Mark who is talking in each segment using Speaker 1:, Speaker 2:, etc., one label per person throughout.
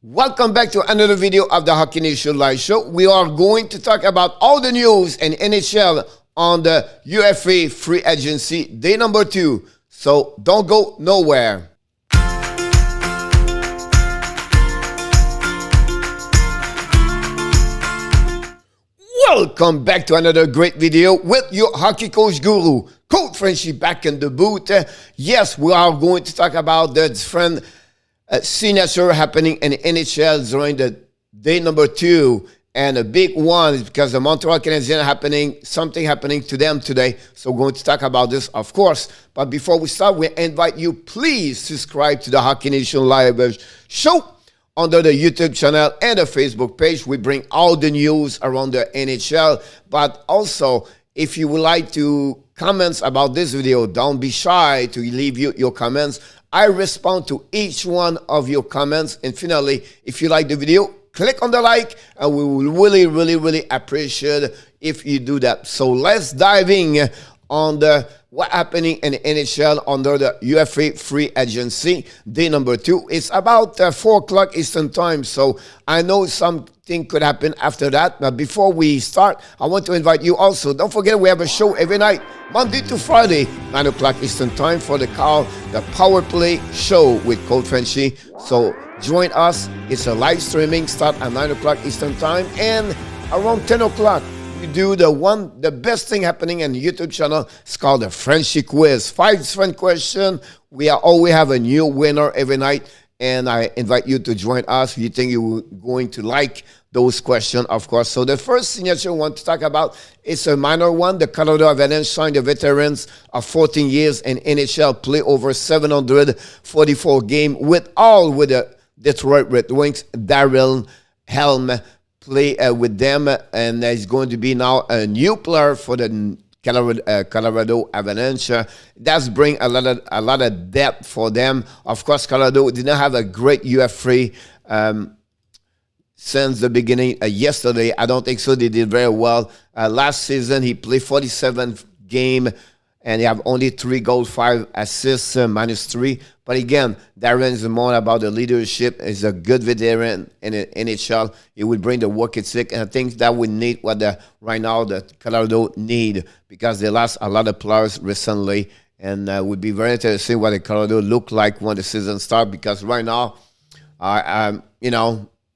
Speaker 1: Welcome back to another video of the Hockey Nation Live Show. We are going to talk about all the news in NHL on the UFA Free Agency, day number 2. So don't go nowhere. Welcome back to another great video with your hockey coach guru, Coach Frenchy, back in the booth. Yes, we are going to talk about the different signature happening in NHL during the day number 2, and a big one is because the Montreal Canadiens something happening to them today. So we're going to talk about this, of course. But before we start, we invite you, please subscribe to the Hockey Nation Live Show under the YouTube channel and the Facebook page. We bring all the news around the NHL. But also, if you would like to comment about this video, don't be shy to leave your comments. I respond to each one of your comments. And finally, if you like the video, click on the like, and we will really appreciate if you do that. So let's dive in on what's happening in the NHL under the UFA Free Agency, day number 2. It's about 4 o'clock Eastern Time, so I know something could happen after that. But before we start, I want to invite you also. Don't forget, we have a show every night, Monday to Friday, 9 o'clock Eastern Time, for the Power Play Show with Coach Frenchy. So join us. It's a live streaming, start at 9 o'clock Eastern Time, and around 10 o'clock, we do the best thing happening in the YouTube channel. It's called the Frenchy Quiz. 5 different questions. We always have a new winner every night, and I invite you to join us. You think you're going to like those questions, of course. So the first signature I want to talk about is a minor one. The Colorado Avalanche signed the veterans of 14 years in NHL, play over 744 games with the Detroit Red Wings. Darren, Helm, play with them, and he's going to be now a new player for the Colorado Avalanche. That's bring a lot of depth for them. Of course, Colorado did not have a great UFA since the beginning. Yesterday, I don't think so. They did very well. Last season, he played 47 games, and he have only 3 goals, 5 assists, -3. But again, Darren is more about the leadership. He's a good veteran in the NHL. He will bring the work ethic, and I think that we need what right now the Colorado need, because they lost a lot of players recently, and would be very interesting to see what the Colorado look like when the season starts, because right now,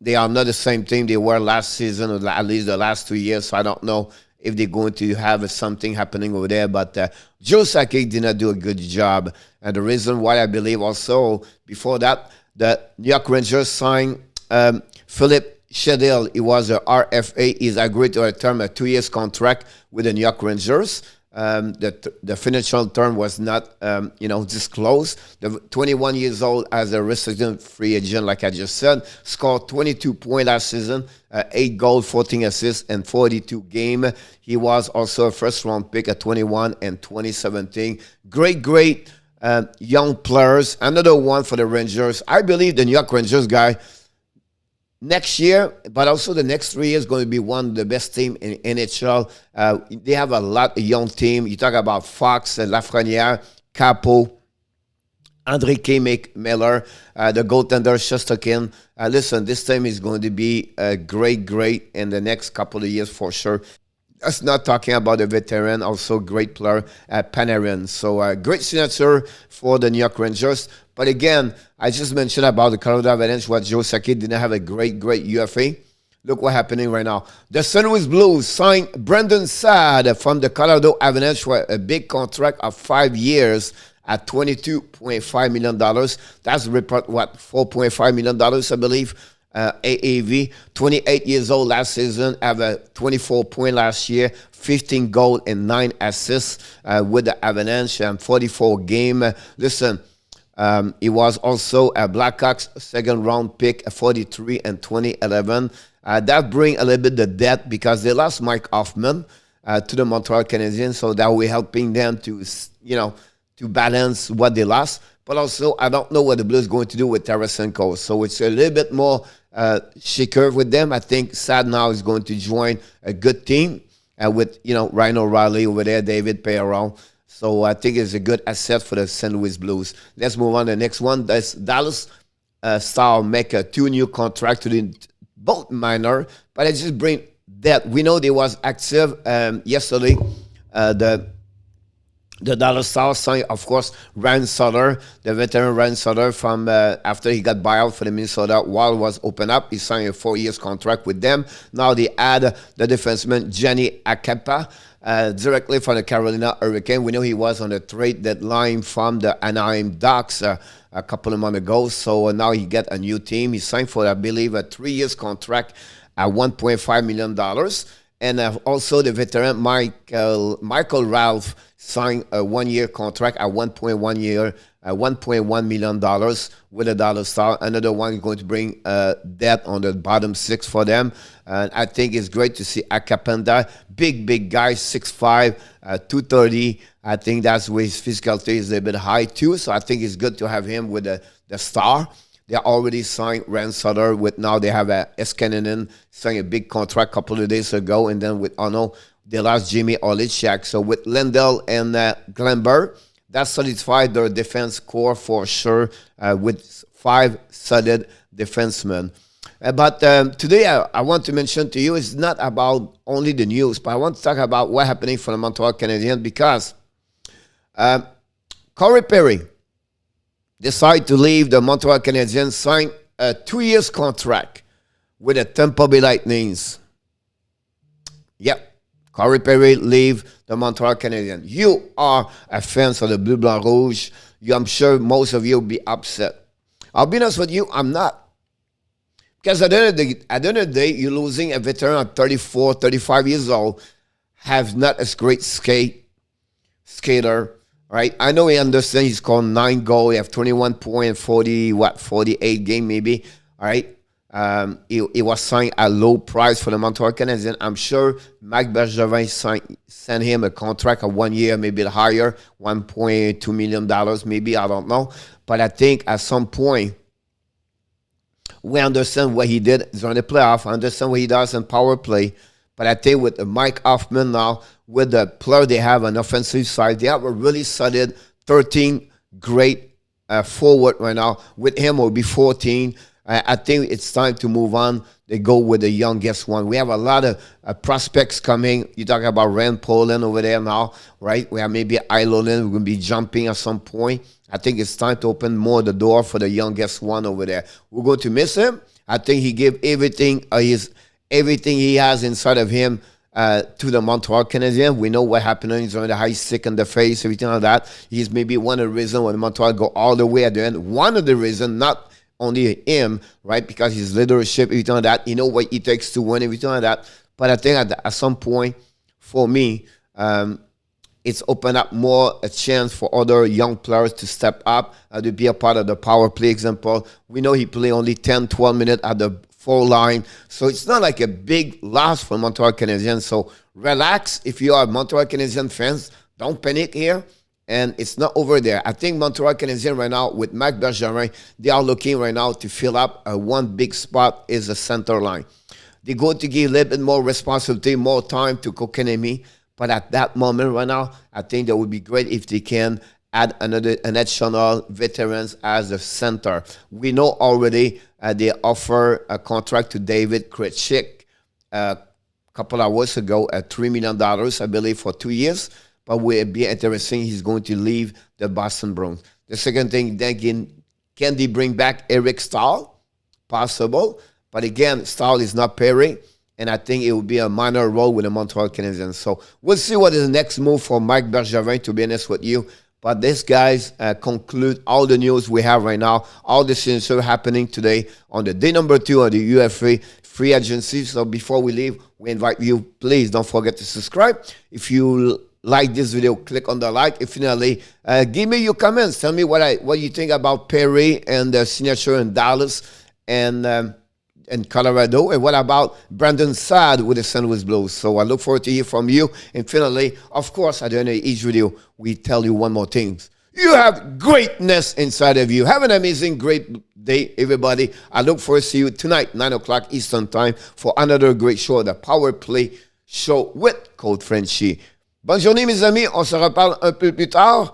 Speaker 1: they are not the same team they were last season, or at least the last 2 years. So I don't know if they're going to have something happening over there. But Joe Sakic did not do a good job. And the reason why I believe also, before that, the New York Rangers signed Philip Shedell. He was a RFA. He's agreed to a term, a 2 years contract with the New York Rangers. The financial term was not, disclosed. The 21 years old, as a restricted free agent, like I just said, scored 22 points last season, 8 goals, 14 assists, and 42 games. He was also a first-round pick at 21 and 2017. Great young players. Another one for the Rangers. I believe the New York Rangers guy, next year, but also the next 3 years, going to be one of the best team in NHL. They have a lot of young team. You talk about Fox, Lafreniere, Capo, Enrique Miller, the goaltender Shesterkin. Listen, this team is going to be great in the next couple of years for sure. That's not talking about the veteran, also great player, Panarin. So great signature for the New York Rangers. But again, I just mentioned about the Colorado Avalanche, what Joe Sakic didn't have a great UFA. Look what's happening right now. The St. Louis Blues signed Brendan Saad from the Colorado Avalanche for a big contract of 5 years at $22.5 million. That's report, $4.5 million, I believe. AAV, 28 years old last season, have a 24 point last year, 15 goals and 9 assists with the Avalanche, and 44 game. Listen, he was also a Blackhawks second round pick, 43 and 2011. That bring a little bit the depth, because they lost Mike Hoffman to the Montreal Canadiens, so that will helping them to balance what they lost. But also, I don't know what the Blues are going to do with Tarasenko, so it's a little bit more shaker with them. I think Saad now is going to join a good team with Ryan O'Reilly over there, David Perron. So I think it's a good asset for the St. Louis Blues. Let's move on to the next one. That's Dallas Star make a 2 new contract to the both minor, but I just bring that. We know they was active yesterday. The Dallas Stars signed, of course, Ryan Sutter, the veteran Ryan Sutter from after he got buyout for the Minnesota Wild was open up. He signed a 4 years contract with them. Now they add the defenseman Jenny Akapa directly from the Carolina Hurricane. We know he was on the trade deadline from the Anaheim Ducks a couple of months ago. So now he got a new team. He signed for, I believe, a 3 years contract at $1.5 million. And also the veteran Michael Ralph signed a 1 year contract at $1.1 million with the Dallas Stars. Another one is going to bring that on the bottom six for them. And I think it's great to see Akapenda, big guy, 6'5", 230. I think that's where his physicality is a bit high too. So I think it's good to have him with the Star. They already signed Ryan Sutter with now they have Eskaninen signed a big contract a couple of days ago, and then with Ono they lost Jimmy Olitchak. So with Lindell and Glenberg, that solidified their defense core for sure with 5 solid defensemen. But today I want to mention to you it's not about only the news, but I want to talk about what's happening for the Montreal Canadiens because Corey Perry decided to leave the Montreal Canadiens, signed a 2 years contract with the Tampa Bay Lightnings. Yep, Corey Perry leave the Montreal Canadiens. You are a fan of the Bleu Blanc Rouge. I'm sure most of you will be upset. I'll be honest with you, I'm not. Because at the end of the day, you're losing a veteran at 34, 35 years old, have not a great skater. Right, I know he understands. He scored 9 goals. He have 21 points, 48 game maybe. All right, he was signed at low price for the Montreal Canadiens. I'm sure Mike Bergevin sent him a contract of 1 year, maybe higher, $1.2 million, maybe, I don't know. But I think at some point, we understand what he did during the playoff. I understand what he does in power play. But I think with Mike Hoffman now, with the player they have on the offensive side, they have a really solid 13 great forward right now. With him, it will be 14. I think it's time to move on. They go with the youngest one. We have a lot of prospects coming. You talk about Rand Poland over there now, right? We have maybe Ilonen. We're going to be jumping at some point. I think it's time to open more the door for the youngest one over there. We're going to miss him. I think he gave everything everything he has inside of him to the Montreal Canadiens. We know what happened. He's on the high stick in the face, everything like that. He's maybe one of the reasons why Montreal go all the way at the end. One of the reasons, not only him, right? Because his leadership, everything like that. You know what it takes to win, everything like that. But I think at some point, for me, it's opened up more a chance for other young players to step up, to be a part of the power play example. We know he played only 10, 12 minutes at the 4 line. So it's not like a big loss for Montreal Canadiens. So relax. If you are Montreal Canadiens fans, don't panic here. And it's not over there. I think Montreal Canadiens right now, with Marc Bergevin, they are looking right now to fill up one big spot is the center line. They're going to give a little bit more responsibility, more time to Kotkaniemi. But at that moment right now, I think that would be great if they can add an additional veterans as a center. We know already they offer a contract to David Krejcik a couple of hours ago at $3 million, I believe, for 2 years. But would be interesting. He's going to leave the Boston Bruins. The second thing, then can they bring back Eric Stahl? Possible. But again, Stahl is not Perry. And I think it will be a minor role with the Montreal Canadiens. So we'll see what is the next move for Mike Bergevin, to be honest with you. But these guys conclude all the news we have right now. All the things are happening today on the day number 2 of the UFA Free Agency. So before we leave, we invite you, please don't forget to subscribe. If you like this video, click on the like. And finally, give me your comments. Tell me what you think about Perry and the signature in Dallas and Colorado. And what about Brandon Saad with the St. Louis Blues? So I look forward to hear from you. And finally, of course, at the end of each video, we tell you one more thing. You have greatness inside of you. Have an amazing, great day, everybody. I look forward to see you tonight, 9 o'clock Eastern Time, for another great show, the Power Play Show with Coach Frenchy. Bonne journée, mes amis. On se reparle un peu plus tard.